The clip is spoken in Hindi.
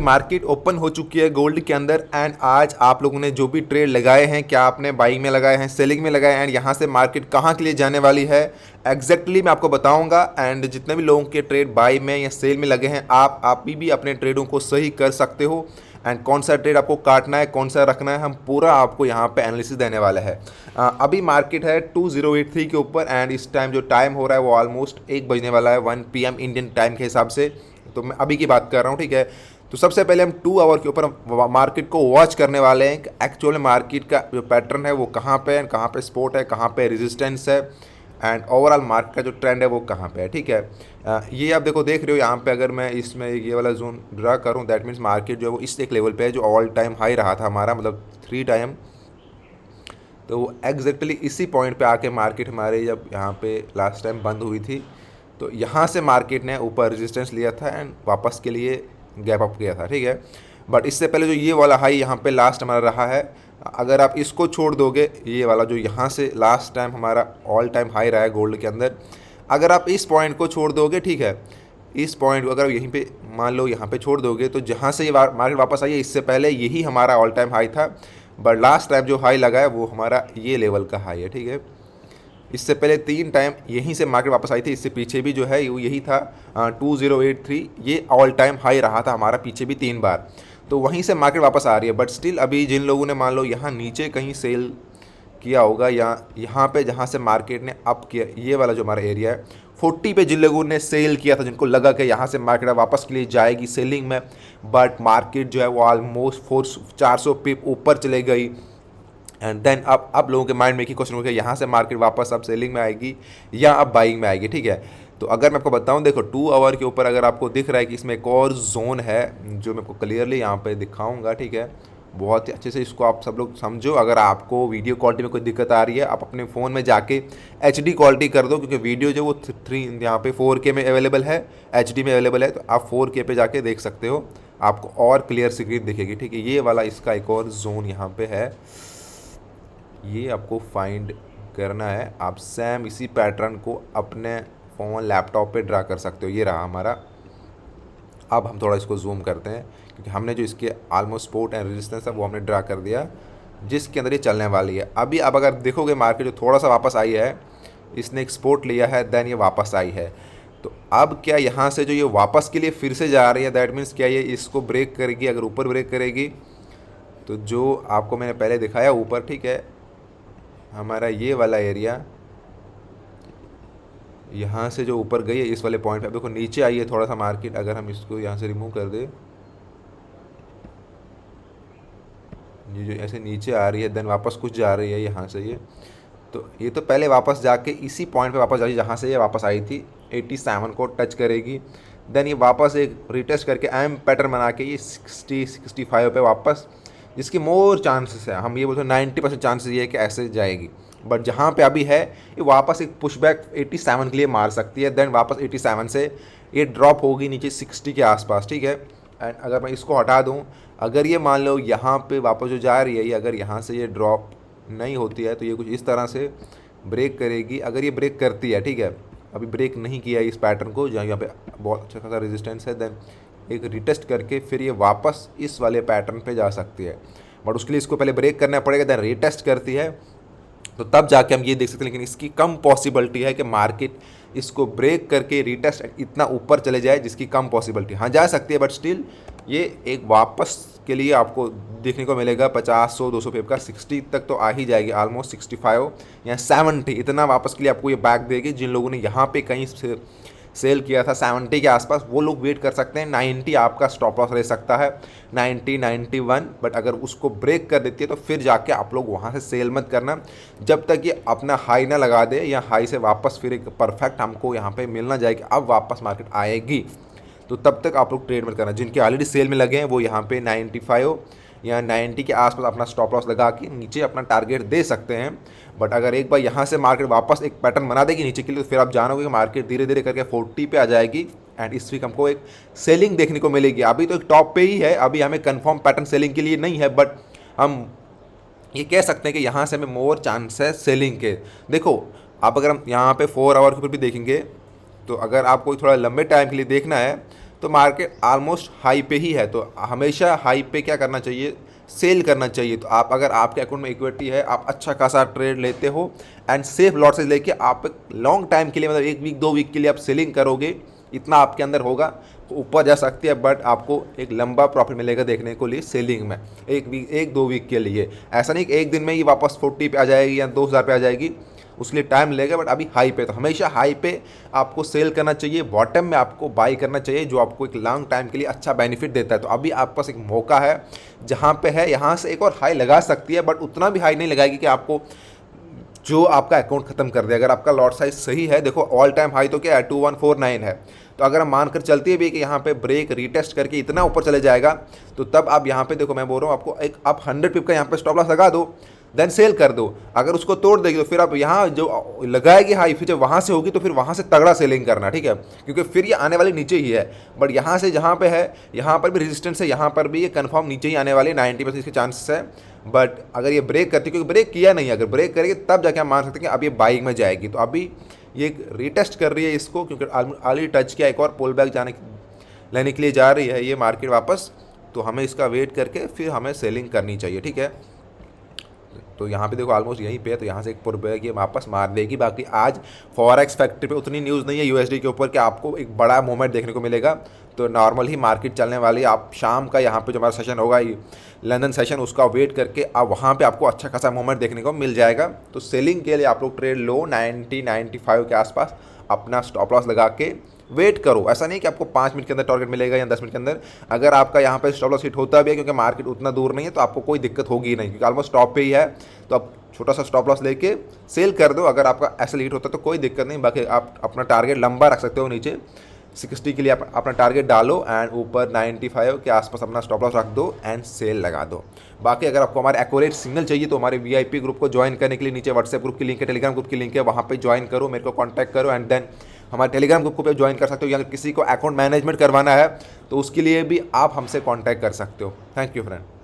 मार्केट ओपन हो चुकी है गोल्ड के अंदर एंड आज आप लोगों ने जो भी ट्रेड लगाए हैं, क्या आपने बाइंग में लगाए हैं, सेलिंग में लगाए हैं एंड यहाँ से मार्केट कहाँ के लिए जाने वाली है एग्जैक्टली मैं आपको बताऊंगा। एंड जितने भी लोगों के ट्रेड बाई में या सेल में लगे हैं, आप भी अपने ट्रेडों को सही कर सकते हो एंड कौन सा ट्रेड आपको काटना है, कौन सा रखना है, हम पूरा आपको यहाँ पे एनालिसिस देने वाला है। अभी मार्केट है 2083 के ऊपर एंड इस टाइम जो टाइम हो रहा है वो ऑलमोस्ट 1 बजने वाला है 1 PM इंडियन टाइम के हिसाब से। तो मैं अभी की बात कर रहा हूँ, ठीक है। तो सबसे पहले हम 2 आवर के ऊपर मार्केट को वॉच करने वाले हैं कि एक्चुअल मार्केट का जो पैटर्न है वो कहाँ पे है, कहाँ पे सपोर्ट है, कहाँ पे रेजिस्टेंस है एंड ओवरऑल मार्केट का जो ट्रेंड है वो कहाँ पे है, ठीक है। ये आप देख रहे हो यहाँ पे, अगर मैं इसमें ये वाला जोन ड्रा करूँ दैट मीन्स मार्केट जो है वो इस एक लेवल पे है जो ऑल टाइम हाई रहा था हमारा, मतलब 3 टाइम। तो वो एग्जैक्टली इसी पॉइंट पे आके मार्केट हमारे जब यहाँ पे लास्ट टाइम बंद हुई थी तो यहाँ से मार्केट ने ऊपर रेजिस्टेंस लिया था एंड वापस के लिए गैप अप किया था, ठीक है। बट इससे पहले जो ये वाला हाई यहाँ पे लास्ट हमारा रहा है, अगर आप इसको छोड़ दोगे, ये वाला जो यहाँ से लास्ट टाइम हमारा ऑल टाइम हाई रहा है गोल्ड के अंदर, अगर आप इस पॉइंट को छोड़ दोगे, ठीक है, इस पॉइंट को अगर यहीं पे मान लो यहाँ पे छोड़ दोगे तो जहाँ से ये मार्केट वापस आई है इससे पहले यही हमारा ऑल टाइम हाई था। बट लास्ट टाइम जो हाई लगा है वो हमारा ये लेवल का हाई है, ठीक है। इससे पहले 3 टाइम यहीं से मार्केट वापस आई थी, इससे पीछे भी जो है वो यही था 2083, ये ऑल टाइम हाई रहा था हमारा पीछे भी 3 बार। तो वहीं से मार्केट वापस आ रही है। बट स्टिल अभी जिन लोगों ने मान लो यहाँ नीचे कहीं सेल किया होगा या यहाँ पे जहाँ से मार्केट ने अप किया, ये वाला जो हमारा एरिया है 40 पे जिन लोगों ने सेल किया था, जिनको लगा कि यहाँ से मार्केट वापस के लिए जाएगी सेलिंग में, बट मार्केट जो है वो ऑलमोस्ट 400 पिप ऊपर चले गई एंड देन अब लोगों के माइंड में एक ही क्वेश्चन हो गया, यहाँ से मार्केट वापस अब सेलिंग में आएगी या अब बाइंग में आएगी, ठीक है। तो अगर मैं आपको बताऊं, देखो 2 आवर के ऊपर अगर आपको दिख रहा है कि इसमें एक और जोन है जो मैं आपको क्लियरली यहाँ पे दिखाऊंगा, ठीक है। बहुत ही अच्छे से इसको आप सब लोग समझो। अगर आपको वीडियो क्वालिटी में कोई दिक्कत आ रही है, आप अपने फ़ोन में जाके HD क्वालिटी कर दो, क्योंकि वीडियो जो वो 3 यहाँ पे 4K में अवेलेबल है, HD में अवेलेबल है, तो आप 4K पे जाके देख सकते हो, आपको और क्लियर स्क्रीन दिखेगी, ठीक है। ये वाला इसका एक और जोन यहाँ पे है, ये आपको फाइंड करना है। आप सेम इसी पैटर्न को अपने फ़ोन लैपटॉप पे ड्रा कर सकते हो। ये रहा हमारा। अब हम थोड़ा इसको जूम करते हैं क्योंकि हमने जो इसके ऑलमोस्ट सपोर्ट एंड रेजिस्टेंस है वो हमने ड्रा कर दिया, जिसके अंदर ये चलने वाली है। अभी अब अगर देखोगे मार्केट जो थोड़ा सा वापस आई है, इसने एक सपोर्ट लिया है, देन ये वापस आई है। तो अब क्या यहाँ से जो ये वापस के लिए फिर से जा रही है, दैट मीन्स क्या ये इसको ब्रेक करेगी। अगर ऊपर ब्रेक करेगी तो जो आपको मैंने पहले दिखाया ऊपर, ठीक है, हमारा ये वाला एरिया यहाँ से जो ऊपर गई है इस वाले पॉइंट पे, अब देखो नीचे आई है थोड़ा सा मार्केट। अगर हम इसको यहाँ से रिमूव कर दे, ये जो ऐसे नीचे आ रही है देन वापस कुछ जा रही है यहाँ से, ये तो पहले वापस जाके इसी पॉइंट पे वापस जा रही है जहाँ से ये वापस आई थी, 87 को टच करेगी, देन ये वापस एक रिटेस्ट करके एम पैटर्न बना के ये 65 पे वापस, जिसकी मोर चांसेस है, हम ये बोलते हैं 90% चांसेस ये है कि ऐसे जाएगी। बट जहाँ पे अभी है ये वापस एक पुशबैक 87 के लिए मार सकती है, देन वापस 87 से ये ड्रॉप होगी नीचे 60 के आसपास, ठीक है। एंड अगर मैं इसको हटा दूँ, अगर ये मान लो यहाँ पे वापस जो जा रही है ये अगर यहाँ से ये ड्रॉप नहीं होती है तो ये कुछ इस तरह से ब्रेक करेगी। अगर ये ब्रेक करती है, ठीक है, अभी ब्रेक नहीं किया इस पैटर्न को जहाँ यहाँ पे बहुत अच्छा खासा रेजिस्टेंस है, देन एक रिटेस्ट करके फिर ये वापस इस वाले पैटर्न पे जा सकती है। बट उसके लिए इसको पहले ब्रेक करना पड़ेगा, देन रिटेस्ट करती है तो तब जाके हम ये देख सकते हैं। लेकिन इसकी कम पॉसिबिलिटी है कि मार्केट इसको ब्रेक करके रिटेस्ट इतना ऊपर चले जाए, जिसकी कम पॉसिबिलिटी, हाँ जा सकती है, बट स्टिल ये एक वापस के लिए आपको देखने को मिलेगा 50 100 200 पे का 60 तक तो आ ही जाएगी, ऑलमोस्ट 65 या 70 इतना वापस के लिए आपको ये बैक देगी। जिन लोगों ने यहाँ पे कहीं सेल किया था 70 के आसपास, वो लोग वेट कर सकते हैं। 90 आपका स्टॉप लॉस रह सकता है, 90 91, बट अगर उसको ब्रेक कर देती है तो फिर जाके आप लोग वहाँ से सेल मत करना जब तक ये अपना हाई ना लगा दे, या हाई से वापस फिर एक परफेक्ट हमको यहाँ पे मिलना जाएगी, अब वापस मार्केट आएगी, तो तब तक आप लोग ट्रेड मत करना। जिनके ऑलरेडी सेल में लगे हैं वो यहाँ पे 95 या 90 के आसपास अपना स्टॉप लॉस लगा के नीचे अपना टारगेट दे सकते हैं। बट अगर एक बार यहाँ से मार्केट वापस एक पैटर्न बना देगी नीचे के लिए, तो फिर आप जानोगे कि मार्केट धीरे धीरे करके 40 पे आ जाएगी एंड इस वीक हमको एक सेलिंग देखने को मिलेगी। अभी तो एक टॉप पे ही है, अभी हमें कंफर्म पैटर्न सेलिंग के लिए नहीं है, बट हम ये कह सकते हैं कि यहाँ से हमें मोर चांस है सेलिंग के। देखो अब अगर हम यहाँ पे 4 आवर के ऊपर भी देखेंगे, तो अगर आपको थोड़ा लंबे टाइम के लिए देखना है तो मार्केट ऑलमोस्ट हाई पे ही है, तो हमेशा हाई पे क्या करना चाहिए, सेल करना चाहिए। तो आप अगर आपके अकाउंट में इक्विटी है, आप अच्छा खासा ट्रेड लेते हो एंड सेफ लॉसेज लेके आप लॉन्ग टाइम के लिए, मतलब 1 वीक 2 वीक के लिए आप सेलिंग करोगे, इतना आपके अंदर होगा तो ऊपर जा सकती है, बट आपको एक लंबा प्रॉफिट मिलेगा देखने को लिए सेलिंग में 1 2 वीक के लिए। ऐसा नहीं कि एक दिन में ही वापस 40 पे आ जाएगी या 2000 पे आ जाएगी, उसके लिए टाइम लगेगा, बट अभी हाई पे, तो हमेशा हाई पे आपको सेल करना चाहिए, बॉटम में आपको बाई करना चाहिए, जो आपको एक लॉन्ग टाइम के लिए अच्छा बेनिफिट देता है। तो अभी आपके पास एक मौका है जहाँ पे है, यहाँ से एक और हाई लगा सकती है, बट उतना भी हाई नहीं लगाएगी कि आपको जो आपका अकाउंट खत्म कर दे। अगर आपका लॉट साइज सही है, देखो ऑल टाइम हाई तो क्या है 2149 है, तो अगर हम मानकर चलती है भी कि यहाँ पे ब्रेक रीटेस्ट करके इतना ऊपर चले जाएगा, तो तब आप यहाँ पे देखो, मैं बोल रहा हूँ आपको, एक आप 100 पिप का यहाँ पे स्टॉप लॉस लगा दो, देन सेल कर दो। अगर उसको तोड़ देगी तो फिर आप यहाँ जो लगाएगी हाई, फिर जब वहाँ से होगी तो फिर वहाँ से तगड़ा सेलिंग करना, ठीक है, क्योंकि फिर ये आने वाली नीचे ही है। बट यहाँ से जहाँ पे है, यहाँ पर भी रेजिस्टेंस है, यहाँ पर भी ये कंफर्म नीचे ही आने वाली 90% इसके चांसेस है। बट अगर ये ब्रेक करती है, क्योंकि ब्रेक किया नहीं, अगर ब्रेक करेगी तब जाके हम मान सकते हैं कि अब ये बाइंग में जाएगी। तो अभी ये रीटेस्ट कर रही है इसको, क्योंकि ऑलरेडी टच किया, एक और पुल बैक लेने के लिए जा रही है ये मार्केट वापस, तो हमें इसका वेट करके फिर हमें सेलिंग करनी चाहिए, ठीक है। तो यहाँ पे देखो ऑलमोस्ट यहीं पे है, तो यहाँ से एक पुल बैक ये वापस मार देगी। बाकी आज फॉरेक्स फैक्ट्री पे उतनी न्यूज़ नहीं है यूएसडी के ऊपर कि आपको एक बड़ा मूवमेंट देखने को मिलेगा, तो नॉर्मल ही मार्केट चलने वाली है। आप शाम का यहाँ पे जो हमारा सेशन होगा लंदन सेशन, उसका वेट करके आप वहाँ पे आपको अच्छा खासा मूवमेंट देखने को मिल जाएगा। तो सेलिंग के लिए आप लोग ट्रेड लो 90-95 के आसपास अपना स्टॉप लॉस लगा के वेट करो। ऐसा नहीं कि आपको 5 मिनट के अंदर टारगेट मिलेगा या 10 मिनट के अंदर। अगर आपका यहाँ पे स्टॉप लॉस हिट होता भी है, क्योंकि मार्केट उतना दूर नहीं है, तो आपको कोई दिक्कत होगी नहीं, क्योंकि ऑलमोस्ट टॉप पे ही है, तो आप छोटा सा स्टॉप लॉस लेके सेल कर दो। अगर आपका ऐसा हिट होता है तो कोई दिक्कत नहीं, बाकी आप अपना टारगेट लंबा रख सकते हो, नीचे 60 के लिए आप अपना टारगेट डालो एंड ऊपर 95 के आसपास अपना स्टॉप लॉस रख दो एंड सेल लगा दो। बाकी अगर आपको हमारे एक्यूरेट सिग्नल चाहिए तो हमारे वीआईपी ग्रुप को ज्वाइन करने के लिए नीचे व्हाट्सएप ग्रुप की लिंक है, टेलीग्राम ग्रुप की लिंक है, वहाँ पे ज्वाइन करो, मेरे को कॉन्टैक्ट करो एंड देन हमारे टेलीग्राम ग्रुप को पे ज्वाइन कर सकते हो। या अगर किसी को अकाउंट मैनेजमेंट करवाना है तो उसके लिए भी आप हमसे कॉन्टैक्ट कर सकते हो। Thank you friend.